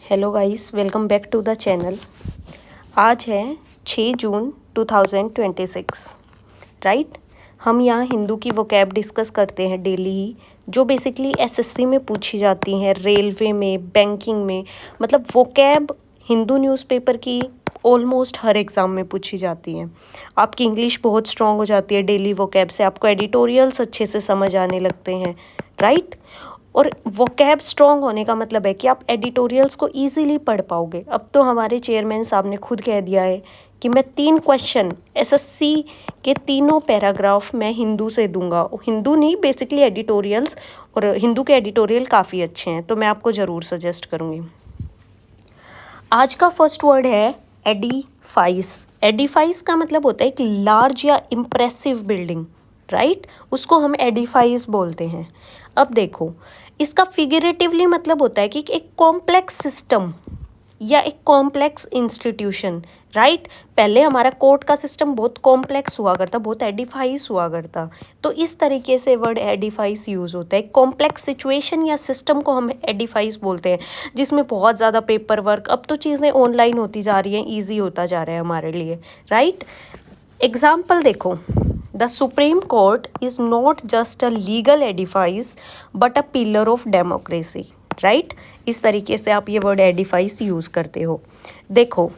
Hello guys, welcome back to the channel. आज है 6 जून 2026, right. हम यहाँ हिंदू की वोकैब डिस्कस करते हैं डेली ही, जो बेसिकली एसएससी में पूछी जाती हैं, रेलवे में, बैंकिंग में। मतलब वोकैब हिंदू न्यूज़पेपर की ऑलमोस्ट हर एग्ज़ाम में पूछी जाती हैं। आपकी इंग्लिश बहुत स्ट्रांग हो जाती है डेली वोकैब से, आपको एडिटोरियल्स अच्छे से समझ आने लगते हैं, राइट। और वोकैब स्ट्रॉन्ग होने का मतलब है कि आप एडिटोरियल्स को इजीली पढ़ पाओगे। अब तो हमारे चेयरमैन साहब ने खुद कह दिया है कि मैं 3 क्वेश्चन एसएससी के तीनों पैराग्राफ मैं हिंदू से दूंगा। हिंदू नहीं, बेसिकली एडिटोरियल्स, और हिंदू के एडिटोरियल काफ़ी अच्छे हैं, तो मैं आपको ज़रूर सजेस्ट करूँगी। आज का फर्स्ट वर्ड है एडिफाइस। एडिफाइस का मतलब होता है एक लार्ज या इम्प्रेसिव बिल्डिंग, राइट। उसको हम एडिफाइस बोलते हैं। अब देखो, इसका फिगरेटिवली मतलब होता है कि एक कॉम्प्लेक्स सिस्टम या एक कॉम्प्लेक्स इंस्टीट्यूशन, राइट। पहले हमारा कोर्ट का सिस्टम बहुत कॉम्प्लेक्स हुआ करता, बहुत एडिफाइस हुआ करता, तो इस तरीके से वर्ड एडिफाइस यूज़ होता है। कॉम्प्लेक्स सिचुएशन या सिस्टम को हम एडिफाइस बोलते हैं, जिसमें बहुत ज़्यादा पेपर वर्क। अब तो चीज़ें ऑनलाइन होती जा रही हैं, ईजी होता जा रहा है हमारे लिए, राइट। एग्जाम्पल देखो, the supreme court is not just a legal edifice but a pillar of democracy, right. इस तरीके से आप ये वर्ड एडिफाइस यूज़ करते हो। देखो,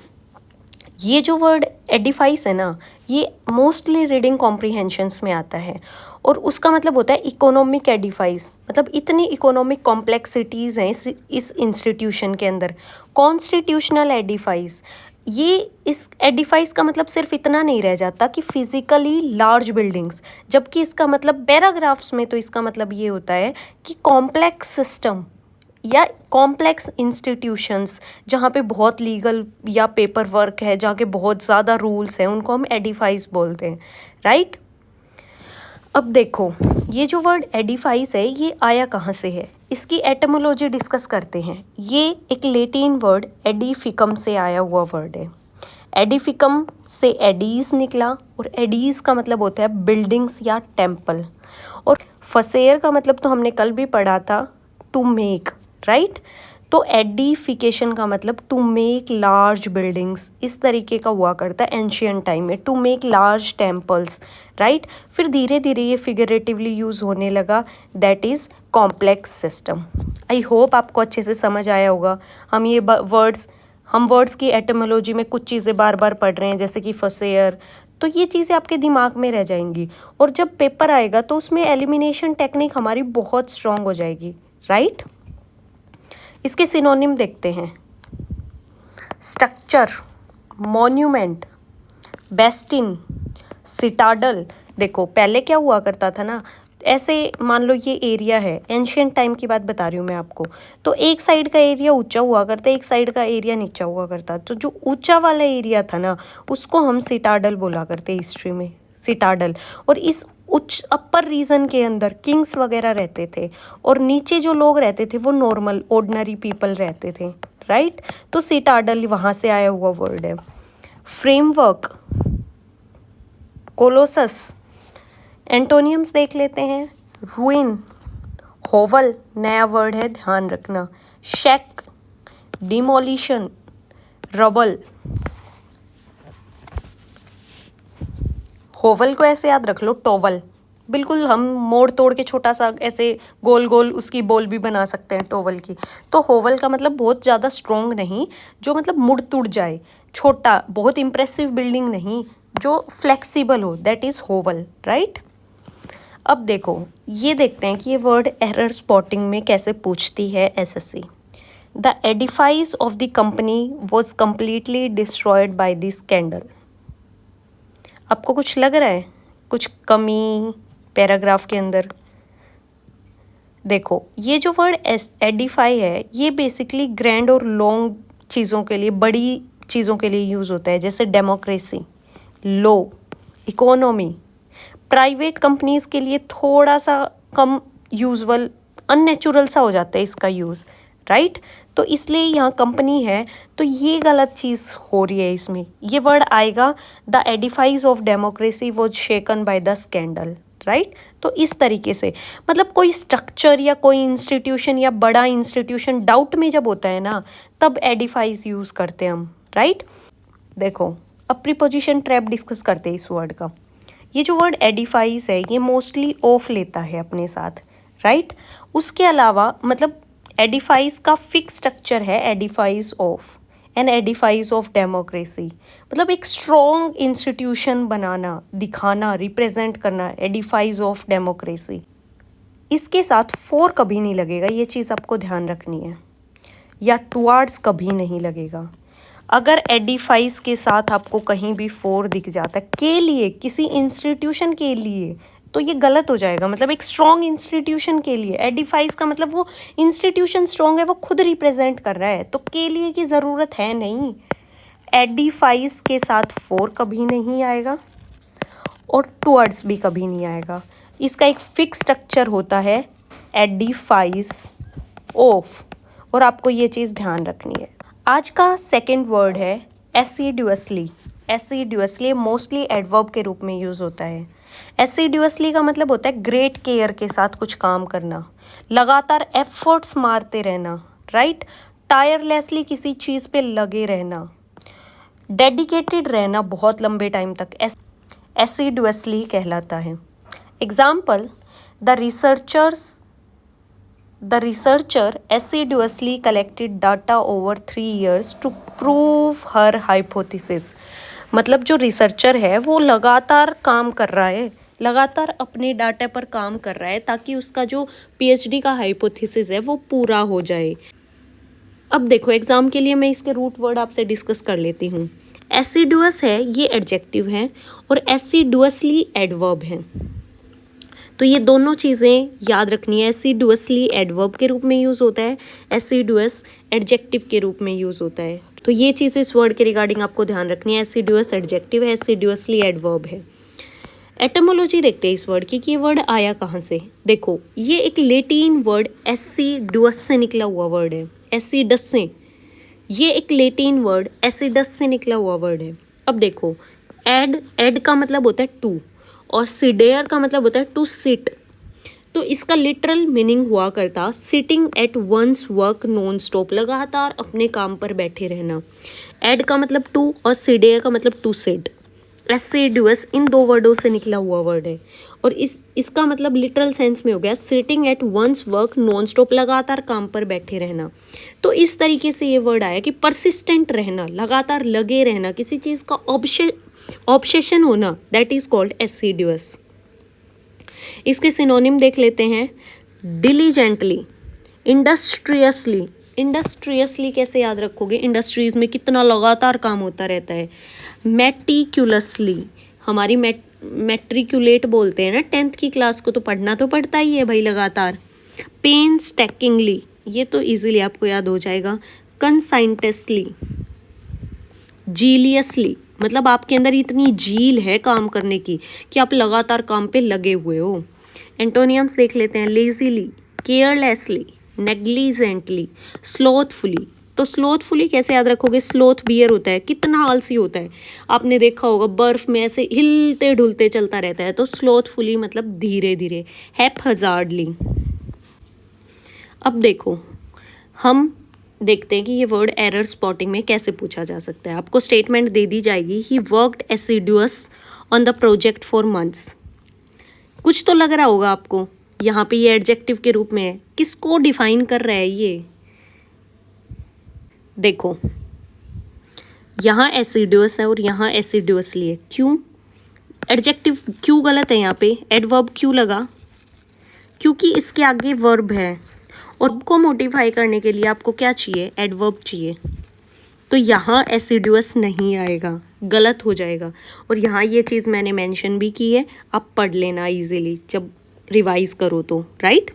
ये जो वर्ड एडिफाइस है ना, ये मोस्टली रीडिंग कॉम्प्रीहेंशंस में आता है, और उसका मतलब होता है इकोनॉमिक एडिफाइस। मतलब इतनी इकोनॉमिक कॉम्प्लेक्सिटीज़ हैं इस इंस्टीट्यूशन के अंदर। कॉन्स्टिट्यूशनल एडिफाइस, ये इस एडिफाइस का मतलब सिर्फ इतना नहीं रह जाता कि फिजिकली लार्ज बिल्डिंग्स, जबकि इसका मतलब पैराग्राफ्स में तो इसका मतलब ये होता है कि कॉम्प्लेक्स सिस्टम या कॉम्प्लेक्स इंस्टीट्यूशंस, जहाँ पे बहुत लीगल या पेपर वर्क है, जहाँ के बहुत ज़्यादा रूल्स हैं, उनको हम एडिफाइस बोलते हैं, राइट। अब देखो, ये जो वर्ड एडिफाइस है, ये आया कहाँ से है, इसकी एटमोलॉजी डिस्कस करते हैं। ये एक लेटिन वर्ड एडिफिकम से आया हुआ वर्ड है। एडिफिकम से एडीज निकला, और एडीज का मतलब होता है बिल्डिंग्स या टेम्पल, और फसेर का मतलब तो हमने कल भी पढ़ा था, टू मेक, राइट। तो एडिफिकेशन का मतलब टू मेक लार्ज बिल्डिंग्स, इस तरीके का हुआ करता है एंशियंट टाइम में, to make large temples, right. फिर धीरे धीरे ये फिगरेटिवली यूज़ होने लगा, that is complex system. I hope आपको अच्छे से समझ आया होगा। हम वर्ड्स की एटमोलॉजी में कुछ चीज़ें बार बार पढ़ रहे हैं, जैसे कि फसेयर, तो ये चीज़ें आपके दिमाग में रह जाएंगी, और जब पेपर आएगा तो उसमें एलिमिनेशन टेक्निक हमारी बहुत स्ट्रांग हो जाएगी, राइट। इसके सिनोनिम देखते हैं। Structure, monument, bastion, citadel. देखो, पहले क्या हुआ करता था ना, ऐसे मान लो ये एरिया है, एंशियंट टाइम की बात बता रही हूँ मैं आपको, तो एक साइड का एरिया ऊंचा हुआ करता, एक साइड का एरिया नीचा हुआ करता। तो जो ऊंचा वाला एरिया था ना, उसको हम सिटाडल बोला करते हिस्ट्री में, सिटाडल। और इस उच्च अपर रीजन के अंदर किंग्स वगैरह रहते थे, और नीचे जो लोग रहते थे वो नॉर्मल ऑर्डिनरी पीपल रहते थे, राइट। तो सिटाडल वहाँ से आया हुआ वर्ड है। Framework, Colossus. एंटोनियम्स देख लेते हैं। रूइन, होवल, नया वर्ड है, ध्यान रखना। Shake, demolition, rubble. होवल को ऐसे याद रख लो, टोवल। बिल्कुल हम मोड़ तोड़ के छोटा सा ऐसे गोल गोल उसकी बॉल भी बना सकते हैं टोवल की। तो होवल का मतलब बहुत ज़्यादा स्ट्रॉन्ग नहीं, जो मतलब मुड़ तुड़ जाए, छोटा, बहुत इंप्रेसिव बिल्डिंग नहीं, जो फ्लेक्सिबल हो, दैट इज़ होवल, राइट। अब देखो, ये देखते हैं कि ये वर्ड एरर स्पॉटिंग में कैसे पूछती है SSC. The edifice of the company was completely destroyed by the scandal. आपको कुछ लग रहा है, कुछ कमी पैराग्राफ के अंदर? देखो, ये जो वर्ड एडिफाई है, ये बेसिकली ग्रैंड और लॉन्ग चीज़ों के लिए, बड़ी चीज़ों के लिए यूज़ होता है, जैसे democracy, law, economy. Private companies के लिए थोड़ा सा कम यूजुअल, अननेचुरल सा हो जाता है इसका यूज़, राइट। तो इसलिए यहाँ कंपनी है, तो ये गलत चीज़ हो रही है इसमें। ये वर्ड आएगा, the edifice of democracy was shaken by the scandal, right. तो तो इस तरीके से मतलब कोई स्ट्रक्चर या कोई इंस्टीट्यूशन या बड़ा इंस्टीट्यूशन डाउट में जब होता है ना, तब एडिफाइज यूज़ करते हैं हम, राइट। देखो अब प्रीपोजिशन ट्रैप डिस्कस करते हैं इस वर्ड का। ये जो वर्ड एडिफाइज है ये मोस्टली ऑफ लेता है अपने साथ, राइट। उसके अलावा मतलब एडिफाइज का फिक्स स्ट्रक्चर है एडिफाइज ऑफ एंड एडिफाइज ऑफ डेमोक्रेसी, मतलब एक स्ट्रॉन्ग इंस्टीट्यूशन बनाना, दिखाना, रिप्रेजेंट करना, एडिफाइज ऑफ डेमोक्रेसी। इसके साथ फोर कभी नहीं लगेगा, ये चीज़ आपको ध्यान रखनी है, या टुवार्ड्स कभी नहीं लगेगा। अगर एडिफाइज के साथ आपको कहीं भी फोर दिख जाता है के लिए, किसी इंस्टीट्यूशन के लिए, तो ये गलत हो जाएगा। मतलब एक स्ट्रॉन्ग इंस्टीट्यूशन के लिए, एडिफाइज का मतलब वो इंस्टीट्यूशन स्ट्रॉन्ग है, वो खुद रिप्रेजेंट कर रहा है, तो के लिए की ज़रूरत है नहीं। एडिफाइज के साथ फोर कभी नहीं आएगा और टुवर्ड्स भी कभी नहीं आएगा। इसका एक फिक्स स्ट्रक्चर होता है एडिफाइज ऑफ, और आपको ये चीज़ ध्यान रखनी है। आज का सेकंड वर्ड है एसिडुअसली। एसिडुअसली मोस्टली एडवर्ब के रूप में यूज़ होता है। एसिडुअसली का मतलब होता है ग्रेट केयर के साथ कुछ काम करना, लगातार एफर्ट्स मारते रहना, राइट। टायरलेसली किसी चीज़ पे लगे रहना, डेडिकेटेड रहना बहुत लंबे टाइम तक, एसिडुअसली कहलाता है। Example, The researcher assiduously collected data over 3 years to prove her hypothesis। मतलब जो रिसर्चर है वो लगातार काम कर रहा है, लगातार अपने डाटा पर काम कर रहा है ताकि उसका जो पीएचडी का हाइपोथेसिस है वो पूरा हो जाए। अब देखो एग्जाम के लिए मैं इसके रूट वर्ड आपसे डिस्कस कर लेती हूँ। एसिडुअस है ये एडजेक्टिव है और एसिडुअसली एडवर्ब है, तो ये दोनों चीज़ें याद रखनी है। एसिडुअसली एडवर्ब के रूप में यूज़ होता है, एसिडुअस एडजेक्टिव के रूप में यूज़ होता है, तो ये चीज़ इस वर्ड के रिगार्डिंग आपको ध्यान रखनी है। एसिडुअस एडजेक्टिव है, एसिडुअसली एडवर्ब है। एटमोलॉजी देखते हैं इस वर्ड की कि ये वर्ड आया कहाँ से। देखो ये एक लेटिन वर्ड एसिडुअस से निकला हुआ वर्ड है, एसिडस से। ये एक लेटिन वर्ड एसिडस से निकला हुआ वर्ड है। अब देखो एड का मतलब होता है टू और सिडेयर का मतलब होता है टू सिट, तो इसका लिटरल मीनिंग हुआ करता sitting at one's work non stop, लगातार अपने काम पर बैठे रहना। एड का मतलब टू और सिडेयर का मतलब टू सिट। एसिडुअस इन दो वर्डों से निकला हुआ वर्ड है और इसका मतलब लिटरल सेंस में हो गया sitting at one's work non stop, लगातार काम पर बैठे रहना। तो इस तरीके से ये वर्ड आया कि परसिस्टेंट रहना, लगातार लगे रहना, किसी चीज़ का ऑब्सेशन होना, दैट इज कॉल्ड एसिडुअस। इसके सिनोनिम देख लेते हैं। डिलीजेंटली, इंडस्ट्रियसली। इंडस्ट्रियसली कैसे याद रखोगे, इंडस्ट्रीज में कितना लगातार काम होता रहता है। मेटिकुलसली, हमारी मैट्रिकुलेट बोलते हैं ना 10th की क्लास को, तो पढ़ना तो पड़ता ही है भाई लगातार। पेनस्टेकिंगली, ये तो इजीली आपको याद हो जाएगा। कंसाइंटसली, जीलियसली, मतलब आपके अंदर इतनी झील है काम करने की कि आप लगातार काम पे लगे हुए हो। एंटोनियम्स देख लेते हैं। Lazily, carelessly, negligently, slothfully. तो स्लोथफुली कैसे याद रखोगे, स्लोथ बियर होता है, कितना आलसी होता है, आपने देखा होगा बर्फ में ऐसे हिलते ढुलते चलता रहता है, तो स्लोथफुली मतलब धीरे धीरे। हैपहजार्डली। अब देखो हम देखते हैं कि ये वर्ड एरर स्पॉटिंग में कैसे पूछा जा सकता है। आपको स्टेटमेंट दे दी जाएगी, he worked assiduous on the project for months. कुछ तो लग रहा होगा आपको, यहाँ पे ये एडजेक्टिव के रूप में है, किसको डिफाइन कर रहा है ये। देखो यहाँ एसिडुअस है और यहाँ एसिडुअसली है, क्यों एडजेक्टिव क्यों गलत है यहाँ पे, एडवर्ब क्यों लगा, क्योंकि इसके आगे वर्ब है और को मोडिफाई करने के लिए आपको क्या चाहिए, एडवर्ब चाहिए। तो यहाँ एसिडुअस नहीं आएगा, गलत हो जाएगा। और यहाँ ये चीज़ मैंने मेंशन भी की है, आप पढ़ लेना इजीली जब रिवाइज करो तो, राइट।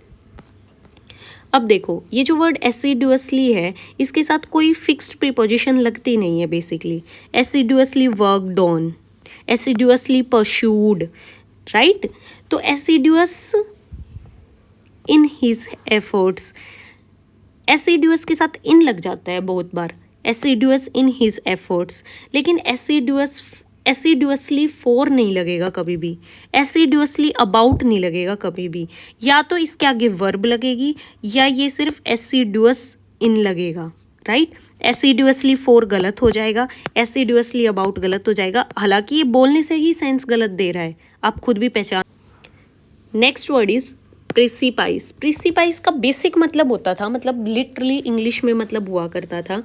अब देखो ये जो वर्ड एसिडुअसली है इसके साथ कोई फिक्स्ड प्रीपोजिशन लगती नहीं है basically. Assiduously worked on, assiduously pursued, right. तो एसिडुअस इन हिज एफर्ट्स, एसिडुअस के साथ इन लग जाता है बहुत बार, एसिडुअस इन हिज एफर्ट्स, लेकिन एसिडुअस एसिडुअसली फॉर नहीं लगेगा कभी भी, एसिडुअसली अबाउट नहीं लगेगा कभी भी, या तो इसके आगे वर्ब लगेगी या ये सिर्फ एसिडुअस इन लगेगा, राइट। एसिडुअसली फॉर गलत हो जाएगा, एसिडुअसली अबाउट गलत हो जाएगा, हालांकि ये बोलने से ही सेंस गलत दे रहा है, आप खुद भी पहचान। Next word is precipice. Precipice का बेसिक मतलब होता था, मतलब लिटरली इंग्लिश में मतलब हुआ करता था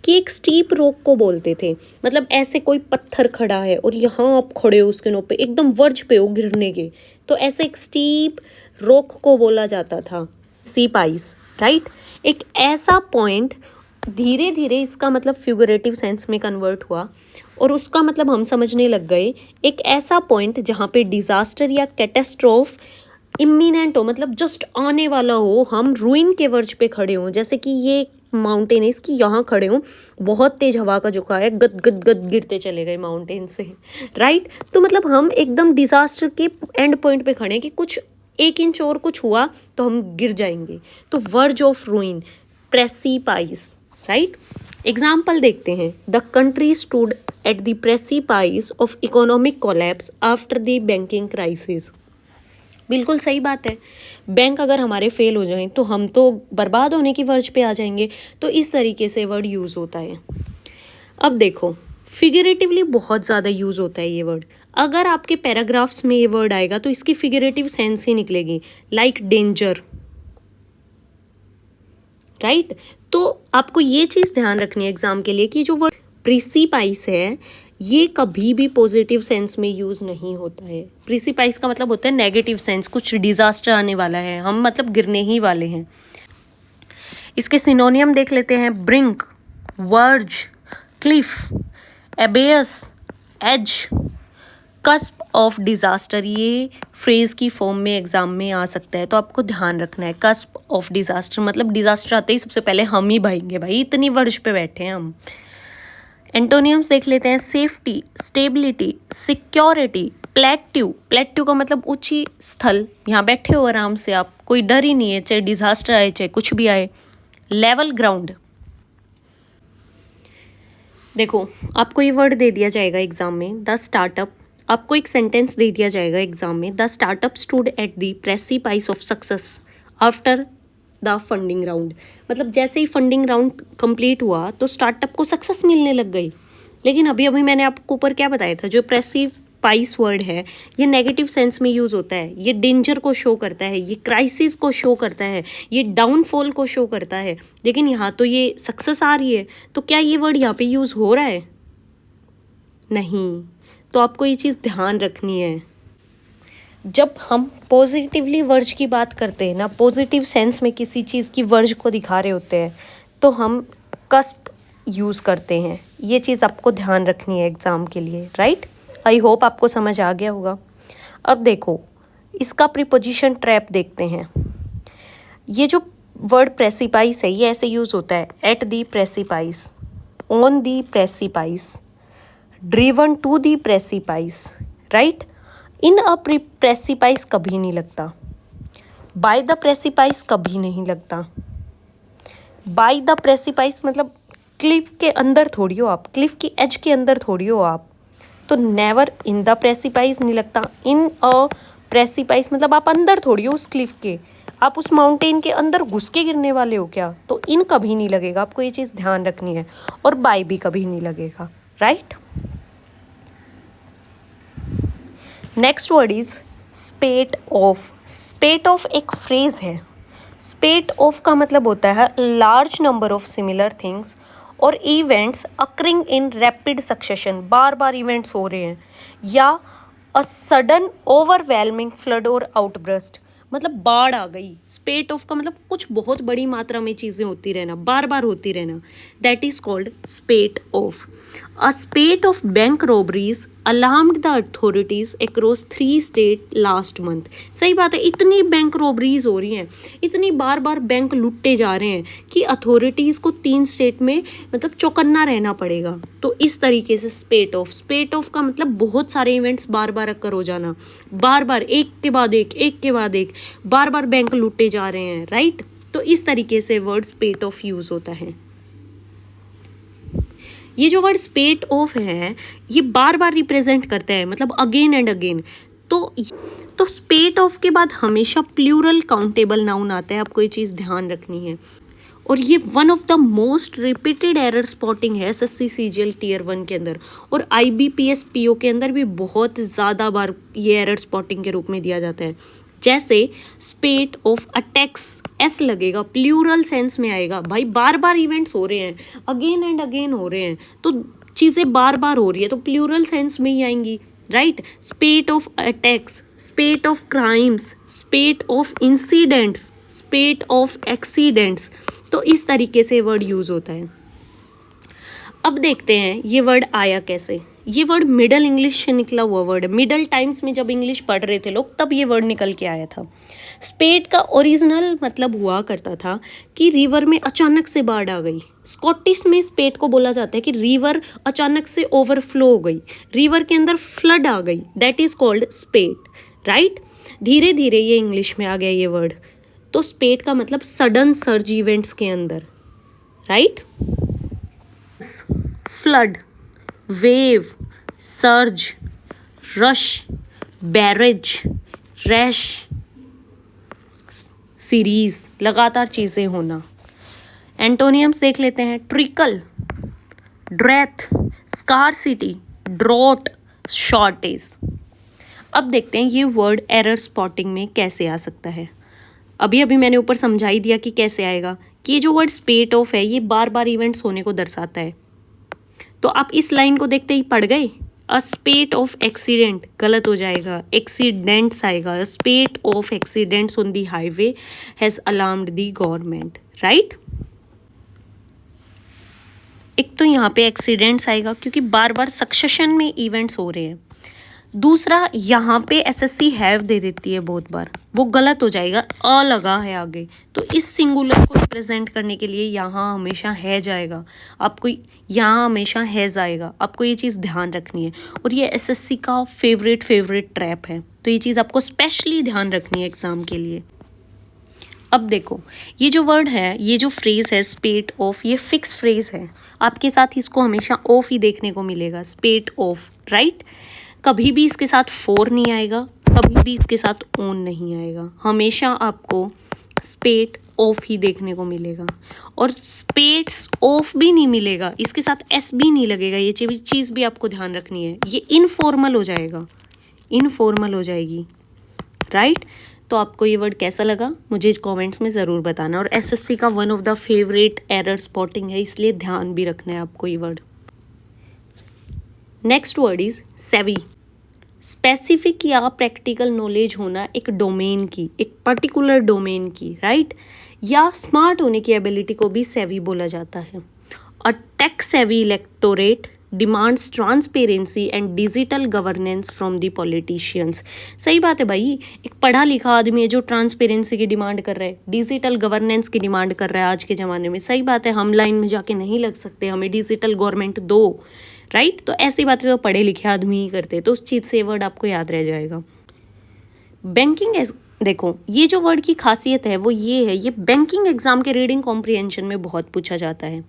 कि एक स्टीप रॉक को बोलते थे, मतलब ऐसे कोई पत्थर खड़ा है और यहाँ आप खड़े हो उसके नोक पे, एकदम वर्ज पे हो गिरने के, तो ऐसे एक स्टीप रॉक को बोला जाता था प्रेसिपाइस, राइट। एक ऐसा पॉइंट, धीरे धीरे इसका मतलब फिगरेटिव सेंस में कन्वर्ट हुआ और उसका मतलब हम समझने लग गए, एक ऐसा पॉइंट जहाँ पे डिजास्टर या कैटेस्ट्रोफ इमिनेंट हो, मतलब जस्ट आने वाला हो, हम रूइन के वर्ज पे खड़े हों, जैसे कि ये माउंटेन है इसकी यहाँ खड़े हों, बहुत तेज हवा का झोंका है, गद गद गद गिरते चले गए माउंटेन से, राइट। तो मतलब हम एकदम डिजास्टर के एंड पॉइंट पे खड़े हैं कि कुछ 1 इंच और कुछ हुआ तो हम गिर जाएंगे, तो verge of ruin, precipice, right. Example देखते हैं, the country stood at the precipice of economic collapse after the banking crisis. बिल्कुल सही बात है, बैंक अगर हमारे फेल हो जाएं तो हम तो बर्बाद होने की वर्ज पे आ जाएंगे, तो इस तरीके से वर्ड यूज़ होता है। अब देखो, फिगरेटिवली बहुत ज़्यादा यूज़ होता है ये वर्ड, अगर आपके पैराग्राफ्स में ये वर्ड आएगा तो इसकी फिगरेटिव सेंस ही निकलेगी, लाइक डेंजर, राइट। तो आपको ये चीज़ ध्यान रखनी है एग्जाम के लिए कि जो वर्ड प्रेसिपाइस है ये कभी भी पॉजिटिव सेंस में यूज़ नहीं होता है। प्रेसिपाइस का मतलब होता है नेगेटिव सेंस, कुछ डिजास्टर आने वाला है, हम मतलब गिरने ही वाले हैं। इसके सिनोनियम देख लेते हैं, brink, verge, cliff, abeyance, edge, cusp of disaster. ये फ्रेज की फॉर्म में एग्जाम में आ सकता है, तो आपको ध्यान रखना है, कस्प ऑफ डिजास्टर मतलब डिजास्टर आते ही सबसे पहले हम ही भागेंगे भाई, इतनी वर्ज पे बैठे हैं हम। एंटोनियम्स देख लेते हैं, safety, stability, security, plateau, plateau का मतलब ऊंची स्थल, यहाँ बैठे हो आराम से आप, कोई डर ही नहीं है, चाहे डिजास्टर आए चाहे कुछ भी आए। लेवल ग्राउंड, देखो आपको ये वर्ड दे दिया जाएगा एग्जाम में, द स्टार्टअप, आपको एक सेंटेंस दे दिया जाएगा एग्जाम में, the startup stood at the precipice of success after the funding round, मतलब जैसे ही फंडिंग राउंड कंप्लीट हुआ तो स्टार्टअप को सक्सेस मिलने लग गई। लेकिन अभी अभी मैंने आपको ऊपर क्या बताया था, जो प्रेसिपाइस वर्ड है ये नेगेटिव सेंस में यूज़ होता है, ये डेंजर को शो करता है, ये क्राइसिस को शो करता है, ये डाउनफॉल को शो करता है, लेकिन यहाँ तो ये सक्सेस आ रही है, तो क्या ये वर्ड यहाँ पे यूज़ हो रहा है? नहीं। तो आपको ये चीज़ ध्यान रखनी है, जब हम पॉजिटिवली वर्ज की बात करते हैं ना, पॉजिटिव सेंस में किसी चीज़ की वर्ज को दिखा रहे होते हैं, तो हम कस्प यूज़ करते हैं। ये चीज़ आपको ध्यान रखनी है एग्ज़ाम के लिए, राइट। आई होप आपको समझ आ गया होगा। अब देखो इसका प्रीपोजिशन ट्रैप देखते हैं। ये जो वर्ड प्रेसिपाइस है ये ऐसे यूज़ होता है, at the precipice, on the precipice, driven to the precipice, right. In a precipice कभी नहीं लगता, बाय द प्रेसिपाइस कभी नहीं लगता। बाय द प्रेसिपाइस मतलब क्लिफ के अंदर थोड़ी हो आप, क्लिफ की एज के अंदर थोड़ी हो आप, तो नेवर इन द प्रेसिपाइस नहीं लगता। इन अ प्रेसिपाइस मतलब आप अंदर थोड़ी हो उस क्लिफ के, आप उस माउंटेन के अंदर घुस के गिरने वाले हो क्या, तो इन कभी नहीं लगेगा, आपको ये चीज़ ध्यान रखनी है। और बाय भी कभी नहीं लगेगा, right. Next word is spate of. Spate of एक फ्रेज है, स्पेट ऑफ का मतलब होता है large number of similar things और events occurring in rapid succession, बार बार इवेंट्स हो रहे हैं, या अ सडन ओवरवेलमिंग फ्लड और आउटब्रस्ट, मतलब बाढ़ आ गई। स्पेट ऑफ का मतलब कुछ बहुत बड़ी मात्रा में चीज़ें होती रहना, बार बार होती रहना, that is called स्पेट of. A स्पेट of bank robberies alarmed the authorities across 3 state last month. सही बात है, इतनी बैंक रॉबरीज हो रही हैं, इतनी बार बार बैंक लुट्टे जा रहे हैं कि अथॉरिटीज़ को 3 स्टेट में मतलब चौकन्ना रहना पड़ेगा। तो इस तरीके से स्पेट ऑफ, स्पेट ऑफ का मतलब बहुत सारे इवेंट्स बार बार अकर हो जाना, बार बार एक के बाद एक, बार बार बैंक लुट्टे जा रहे हैं, राइट। तो इस तरीके से वर्ड स्पेट ऑफ यूज़ होता है। ये जो वर्ड स्पेट ऑफ है ये बार बार रिप्रेजेंट करता है, मतलब अगेन एंड अगेन। तो स्पेट ऑफ के बाद हमेशा प्लूरल काउंटेबल नाउन आता है, आपको ये चीज़ ध्यान रखनी है। और ये one of the most repeated error spotting है एसएससी सीजीएल टीयर 1 के अंदर, और आईबीपीएस पीओ के अंदर भी बहुत ज़्यादा बार ये एरर स्पॉटिंग के रूप में दिया जाता है। जैसे स्पेट ऑफ अटैक्स, एस लगेगा, प्लूरल सेंस में आएगा। भाई बार बार इवेंट्स हो रहे हैं, अगेन एंड अगेन हो रहे हैं, तो चीज़ें बार बार हो रही है तो प्लूरल सेंस में ही आएंगी, right. स्पेट of attacks, स्पेट of crimes, स्पेट of incidents, स्पेट of accidents, तो इस तरीके से वर्ड यूज़ होता है। अब देखते हैं ये वर्ड आया कैसे। ये वर्ड मिडल इंग्लिश से निकला हुआ वर्ड है। मिडल टाइम्स में जब इंग्लिश पढ़ रहे थे लोग तब ये वर्ड निकल के आया था। स्पेट का ओरिजिनल मतलब हुआ करता था कि रिवर में अचानक से बाढ़ आ गई। स्कॉटिश में स्पेट को बोला जाता है कि रिवर अचानक से ओवरफ्लो हो गई, रिवर के अंदर फ्लड आ गई, दैट इज़ कॉल्ड स्पेट, राइट। धीरे धीरे ये इंग्लिश में आ गया ये वर्ड। तो स्पेट का मतलब सडन सर्ज इवेंट्स के अंदर, right. Flood, wave, surge, rush, barrage, rash, series, लगातार चीज़ें होना। एंटोनियम्स देख लेते हैं। Trickle, dearth, scarcity, drought, shortage. अब देखते हैं ये वर्ड एरर स्पॉटिंग में कैसे आ सकता है। अभी मैंने ऊपर समझा ही दिया कि कैसे आएगा, कि ये जो वर्ड स्पेट ऑफ है ये बार बार इवेंट्स होने को दर्शाता है। तो आप इस लाइन को देखते ही पढ़ गए। अ स्पेट ऑफ एक्सीडेंट गलत हो जाएगा, एक्सीडेंट्स आएगा। स्पेट of accidents on the highway has alarmed the government, right. एक तो यहाँ पे एक्सीडेंट्स आएगा क्योंकि बार बार सक्सेशन में इवेंट्स हो रहे हैं। दूसरा यहाँ पे एसएससी हैव दे देती है बहुत बार, वो गलत हो जाएगा, अ लगा है आगे, तो इस सिंगुलर को रिप्रेजेंट करने के लिए यहाँ हमेशा है जाएगा, आपको यहाँ हमेशा हैज़ आएगा। आपको ये चीज़ ध्यान रखनी है, और ये एसएससी का फेवरेट ट्रैप है, तो ये चीज़ आपको स्पेशली ध्यान रखनी है एग्ज़ाम के लिए। अब देखो ये जो वर्ड है, ये जो फ्रेज है स्पेट ऑफ, ये फिक्स फ्रेज है, आपके साथ इसको हमेशा ऑफ ही देखने को मिलेगा, स्पेट ऑफ, राइट। कभी भी इसके साथ फोर नहीं आएगा, कभी भी इसके साथ ऑन नहीं आएगा, हमेशा आपको स्पेट ऑफ ही देखने को मिलेगा। और स्पेट्स ऑफ भी नहीं मिलेगा, इसके साथ एस भी नहीं लगेगा, ये चीज़ भी आपको ध्यान रखनी है। ये इनफॉर्मल हो जाएगा, इनफॉर्मल हो जाएगी, राइट। तो आपको ये वर्ड कैसा लगा मुझे कमेंट्स में ज़रूर बताना। और एसएससी का one of the favourite error spotting है, इसलिए ध्यान भी रखना है आपको ये word. Next word is savvy. Specific या प्रैक्टिकल नॉलेज होना एक डोमेन की, एक पर्टिकुलर डोमेन की, राइट। या स्मार्ट होने की एबिलिटी को भी सेवी बोला जाता है। A tech savvy electorate demands transparency and digital governance from the politicians. सही बात है भाई, एक पढ़ा लिखा आदमी है जो ट्रांसपेरेंसी की डिमांड कर रहा है, डिजिटल गवर्नेंस की डिमांड कर रहा है आज के ज़माने में। सही बात है, हम लाइन में जाके नहीं लग सकते, हमें डिजिटल गवर्नमेंट दो, राइट। तो ऐसी बातें तो पढ़े लिखे आदमी ही करते, तो उस चीज़ से वर्ड आपको याद रह जाएगा। बैंकिंग, देखो ये जो वर्ड की खासियत है वो ये है, ये बैंकिंग एग्जाम के रीडिंग कॉम्प्रिहेंशन में बहुत पूछा जाता है।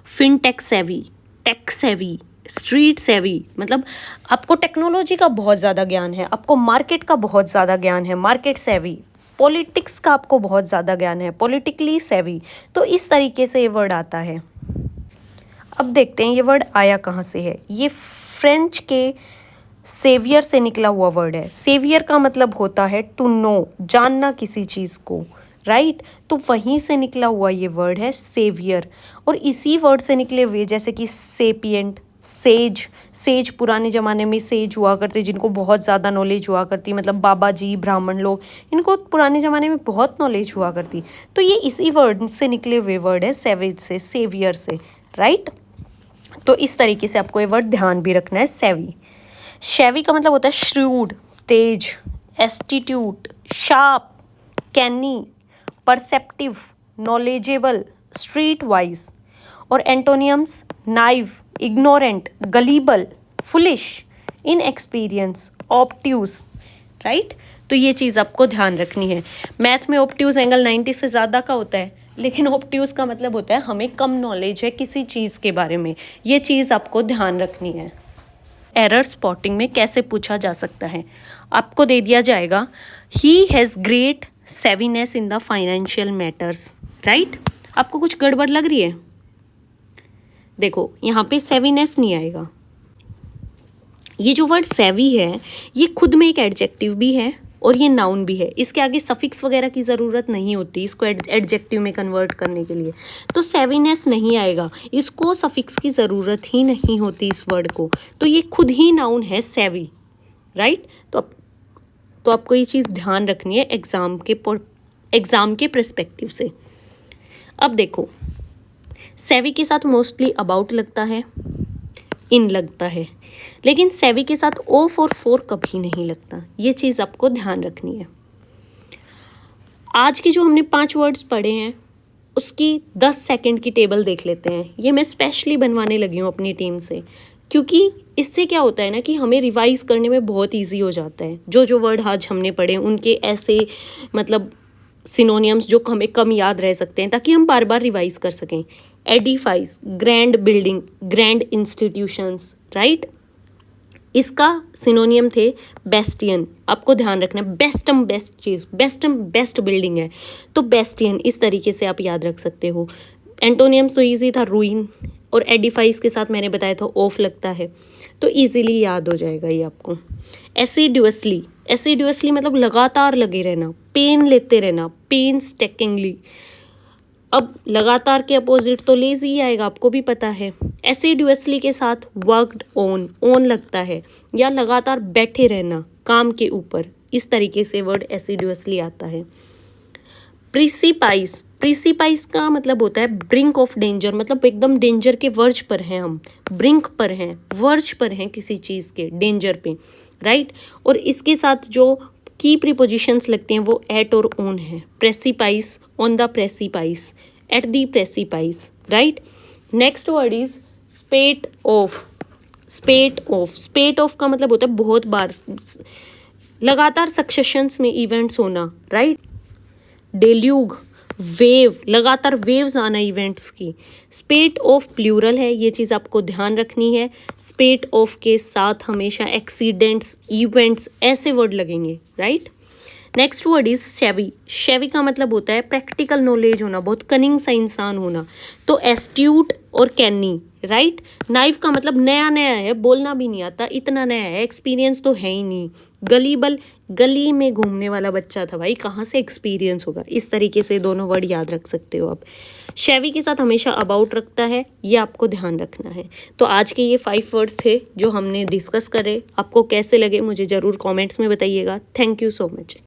फिनटेक सेवी, टेक सेवी, स्ट्रीट सेवी, मतलब आपको टेक्नोलॉजी का बहुत ज़्यादा ज्ञान है, आपको मार्केट का बहुत ज़्यादा ज्ञान है, मार्केट सेवी। पॉलिटिक्स का आपको बहुत ज़्यादा ज्ञान है, पॉलिटिकली सेवी। तो इस तरीके से ये वर्ड आता है। अब देखते हैं ये वर्ड आया कहाँ से है। ये फ्रेंच के सेवियर से निकला हुआ वर्ड है। सेवियर का मतलब होता है टू नो, जानना किसी चीज़ को, राइट। तो वहीं से निकला हुआ ये वर्ड है सेवियर। और इसी वर्ड से निकले हुए जैसे कि सेपिएंट, सेज। सेज पुराने ज़माने में सेज हुआ करते जिनको बहुत ज़्यादा नॉलेज हुआ करती, मतलब बाबा जी, ब्राह्मण लोग, इनको पुराने ज़माने में बहुत नॉलेज हुआ करती। तो ये इसी वर्ड से निकले हुए वर्ड है, सेवेज से, सेवियर से, राइट। तो इस तरीके से आपको ये वर्ड ध्यान भी रखना है, सेवी। शेवी का मतलब होता है श्रूड, तेज, एस्टीट्यूट, शार्प, कैनी, परसेप्टिव, नॉलेजेबल, स्ट्रीट वाइज। और एंटोनियम्स naive, ignorant, gullible, foolish, inexperience, obtuse, right. तो ये चीज़ आपको ध्यान रखनी है। मैथ में ऑब्ट्यूज एंगल 90 से ज़्यादा का होता है, लेकिन ऑब्ट्यूज का मतलब होता है हमें कम नॉलेज है किसी चीज़ के बारे में, ये चीज़ आपको ध्यान रखनी है। एरर स्पॉटिंग में कैसे पूछा जा सकता है, आपको दे दिया जाएगा he has great savviness in the financial matters, right. आपको कुछ गड़बड़ लग रही है, देखो यहाँ पे सेवीनेस नहीं आएगा। ये जो वर्ड सेवी है ये खुद में एक एडजेक्टिव भी है और ये नाउन भी है, इसके आगे सफिक्स वगैरह की ज़रूरत नहीं होती इसको एडजेक्टिव में कन्वर्ट करने के लिए, तो सेवीनेस नहीं आएगा, इसको सफिक्स की ज़रूरत ही नहीं होती इस वर्ड को, तो ये खुद ही नाउन है सेवी, राइट। तो आपको ये चीज़ ध्यान रखनी है एग्ज़ाम के पर्सपेक्टिव से। अब देखो सेवी के साथ मोस्टली अबाउट लगता है, इन लगता है, लेकिन सेवी के साथ ऑफ और फॉर कभी नहीं लगता, ये चीज़ आपको ध्यान रखनी है। आज के जो हमने 5 वर्ड्स पढ़े हैं उसकी 10 सेकंड की टेबल देख लेते हैं। ये मैं स्पेशली बनवाने लगी हूँ अपनी टीम से, क्योंकि इससे क्या होता है ना कि हमें रिवाइज करने में बहुत ईजी हो जाता है। जो वर्ड आज हमने पढ़े उनके ऐसे मतलब सिनोनियम्स जो हमें कम याद रह सकते हैं, ताकि हम बार बार रिवाइज कर सकें। एडिफाइज, grand building, grand institutions, right. इसका सिनोनियम थे बेस्टियन, आपको ध्यान रखना है, बेस्टम बेस्ट चीज़, बेस्टम बेस्ट बिल्डिंग है, तो बेस्टियन इस तरीके से आप याद रख सकते हो। एंटोनियम्स तो ईजी था, रूइन, और एडिफाइज के साथ मैंने बताया था ऑफ लगता है, तो ईजिली याद हो जाएगा ये आपको। एसिडुअसली, एसिडुअसली मतलब लगातार लगे रहना, पेन लेते रहना, पेनस्टेकिंगली। अब लगातार के अपोजिट तो लेजी ही आएगा, आपको भी पता है। एसिडुअसली के साथ वर्कड ऑन लगता है, या लगातार बैठे रहना काम के ऊपर, इस तरीके से वर्ड एसिडुअसली आता है। प्रिसिपाइस, प्रिसिपाइस का मतलब होता है ब्रिंक ऑफ डेंजर, मतलब एकदम डेंजर के वर्ज पर हैं हम, ब्रिंक पर हैं, वर्ज पर हैं किसी चीज़ के, डेंजर पे, राइट। और इसके साथ जो की प्रीपोजिशंस लगते हैं वो एट और ऑन है। Precipice, on the precipice, at the precipice, right. Next word is spate of. Spate of, spate of का मतलब होता है बहुत बार, लगातार सक्सेशंस में इवेंट्स होना, राइट। डेल्यूग, वेव, लगातार वेव्स आना इवेंट्स की। स्पेट ऑफ प्लूरल है, ये चीज़ आपको ध्यान रखनी है। स्पेट ऑफ के साथ हमेशा एक्सीडेंट्स, इवेंट्स ऐसे वर्ड लगेंगे, right. Next word is savvy. Savvy का मतलब होता है प्रैक्टिकल नॉलेज होना, बहुत कनिंग सा इंसान होना, तो एस्ट्यूट और कैनी, राइट। नाइफ का मतलब नया नया है, बोलना भी नहीं आता, इतना नया है, एक्सपीरियंस तो है ही नहीं। गलीबल, गली में घूमने वाला बच्चा था भाई, कहाँ से एक्सपीरियंस होगा। इस तरीके से दोनों वर्ड याद रख सकते हो आप। शेवी के साथ हमेशा अबाउट रखता है, ये आपको ध्यान रखना है। तो आज के ये 5 वर्ड्स थे जो हमने डिस्कस करे, आपको कैसे लगे मुझे ज़रूर कमेंट्स में बताइएगा। Thank you so much.